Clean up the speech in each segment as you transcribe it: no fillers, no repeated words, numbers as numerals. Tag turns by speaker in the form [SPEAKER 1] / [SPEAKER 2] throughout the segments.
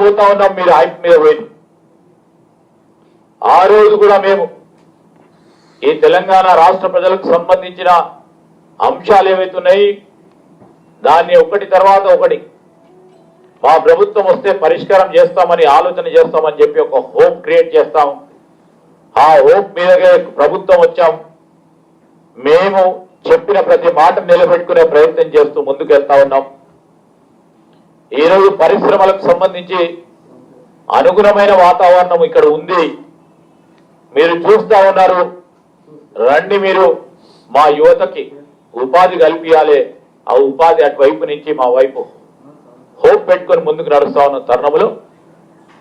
[SPEAKER 1] పోతా ఉన్నాం మీరు హైప్ మీద పోయి ఆ రోజు కూడా మేము ఈ తెలంగాణ రాష్ట్ర ప్రజలకు సంబంధించిన అంశాలు ఏవైతున్నాయి దాన్ని ఒకటి తర్వాత ఒకటి మా ప్రభుత్వం వస్తే పరిష్కారం చేస్తామని ఆలోచన చేస్తామని చెప్పి ఒక హోప్ క్రియేట్ చేస్తాం. ఆ హోప్ మీదగా ప్రభుత్వం వచ్చాం. మేము చెప్పిన ప్రతి మాట నిలబెట్టుకునే ప్రయత్నం చేస్తూ ముందుకెళ్తా ఉన్నాం. ఈరోజు పరిశ్రమలకు సంబంధించి అనుగుణమైన వాతావరణం ఇక్కడ ఉంది. మీరు చూస్తా ఉన్నారు. రండి మీరు మా యువతకి ఉపాధి కల్పించాలి. ఆ ఉపాధి అటువైపు నుంచి మా వైపు హోప్ పెట్టుకొని ముందుకు నడుస్తా ఉన్న తరుణంలో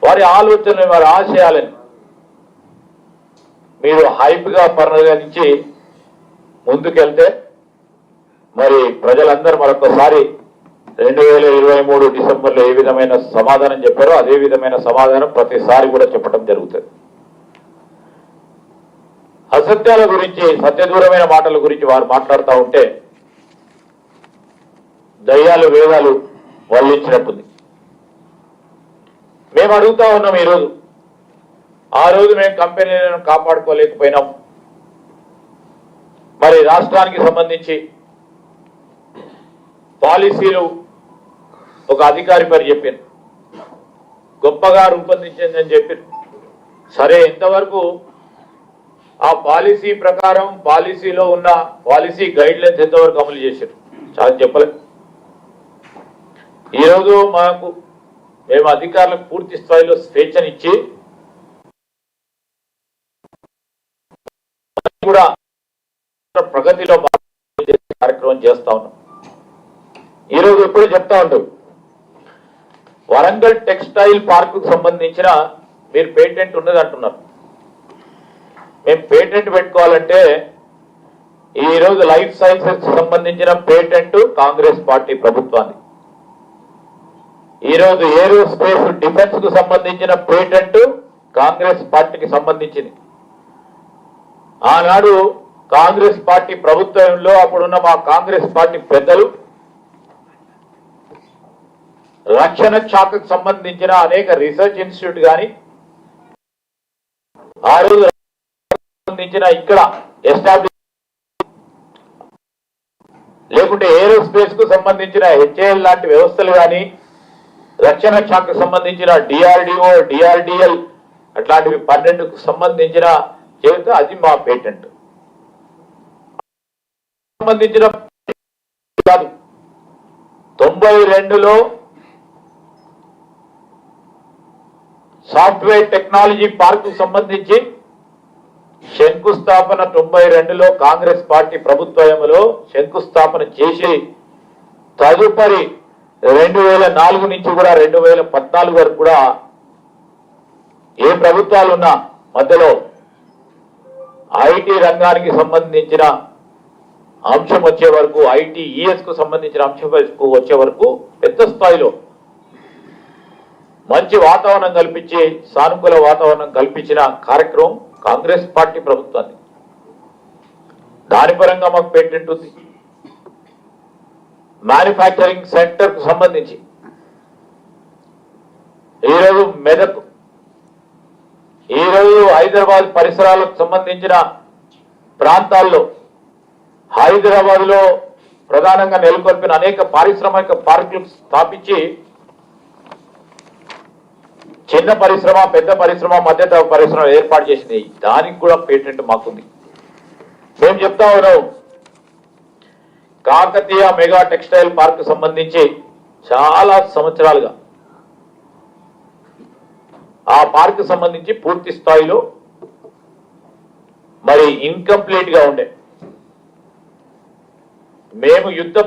[SPEAKER 1] వారి ఆలోచనలు వారి ఆశయాలని మీరు హైప్గా పరిగణించి ముందుకెళ్తే మరి ప్రజలందరూ మరొకసారి 2023 డిసెంబర్లో ఏ విధమైన సమాధానం చెప్పారో అదే విధమైన సమాధానం ప్రతిసారి కూడా చెప్పడం జరుగుతుంది. అసత్యాల గురించి సత్యదూరమైన మాటల గురించి వారు మాట్లాడుతూ ఉంటే దయ్యాలు వేదాలు వల్లించినట్టుంది. మేము అడుగుతా ఉన్నాం ఈరోజు. ఆ రోజు మేము కంపెనీలను కాపాడుకోలేకపోయినాం. మరి రాష్ట్రానికి సంబంధించి పాలసీలు ఒక అధికారి పేరు చెప్పారు, గొప్పగా రూపొందించిందని చెప్పారు. సరే, ఇంతవరకు ఆ పాలసీ ప్రకారం పాలసీలో ఉన్న పాలసీ గైడ్ లైన్స్ ఎంతవరకు అమలు చేశారు చాలా చెప్పలేదు. ఈరోజు మేము అధికారులకు పూర్తి స్థాయిలో స్వేచ్ఛనిచ్చి కూడా ప్రగతిలో కార్యక్రమం చేస్తా ఉన్నాం. ఈరోజు ఎప్పుడు చెప్తా ఉంటాం, వరంగల్ టెక్స్టైల్ పార్క్ కు సంబంధించిన మీరు పేటెంట్ ఉన్నది అంటున్నారు. మేము పేటెంట్ పెట్టుకోవాలంటే ఈరోజు లైఫ్ సైన్సెస్ సంబంధించిన పేటెంట్ కాంగ్రెస్ పార్టీ ప్రభుత్వాన్ని, ఈరోజు ఏరోస్పేస్ డిఫెన్స్ కు సంబంధించిన పేటెంట్ కాంగ్రెస్ పార్టీకి సంబంధించింది. ఆనాడు కాంగ్రెస్ పార్టీ ప్రభుత్వంలో అప్పుడున్న మా కాంగ్రెస్ పార్టీ పెద్దలు రక్షణ శాఖకు సంబంధించిన అనేక రీసెర్చ్ ఇన్స్టిట్యూట్ కానీ ఆ రోజు సంబంధించిన ఇక్కడ ఎస్టాబ్లిష్ లేకుంటే ఏరోస్పేస్ కు సంబంధించిన హెచ్ఏఎల్ లాంటి వ్యవస్థలు కానీ రక్షణ శాఖకు సంబంధించిన డిఆర్డిఓ డిఆర్డిఎల్ అట్లాంటివి 12కు సంబంధించిన చేస్తే అది మా పేటెంట్ సంబంధించిన కాదు. 92లో సాఫ్ట్వేర్ టెక్నాలజీ పార్క్ సంబంధించి శంకుస్థాపన 92లో కాంగ్రెస్ పార్టీ ప్రభుత్వంలో శంకుస్థాపన చేసి తదుపరి 2004 నుంచి కూడా 2014 వరకు కూడా ఏ ప్రభుత్వాలున్నా మధ్యలో ఐటీ రంగానికి సంబంధించిన అంశం వచ్చే వరకు ఐటీఈఎస్ కు సంబంధించిన అంశం వచ్చే వరకు పెద్ద స్థాయిలో మంచి వాతావరణం కల్పించి సానుకూల వాతావరణం కల్పించిన కార్యక్రమం కాంగ్రెస్ పార్టీ ప్రభుత్వాన్ని. దాని పరంగా మాకు పేటెంట్ ఉంది. మ్యానుఫ్యాక్చరింగ్ సెక్టర్ కు సంబంధించి ఈరోజు మెదక్, ఈరోజు హైదరాబాద్ పరిసరాలకు సంబంధించిన ప్రాంతాల్లో హైదరాబాద్ లో ప్రధానంగా నెలకొల్పిన అనేక పారిశ్రామిక పార్కులు స్థాపించి చిన్న పరిశ్రమ, పెద్ద పరిశ్రమ, మధ్య పరిశ్రమ ఏర్పాటు చేసింది. దానికి కూడా పేటెంట్ మాకుంది. మేము చెప్తా ఉన్నాం, కాకతీయ మెగా టెక్స్టైల్ పార్క్ సంబంధించి చాలా సంవత్సరాలుగా ఆ పార్క్ సంబంధించి పూర్తి స్థాయిలో మరి ఇన్కంప్లీట్ గా ఉండే మేము యుద్ధ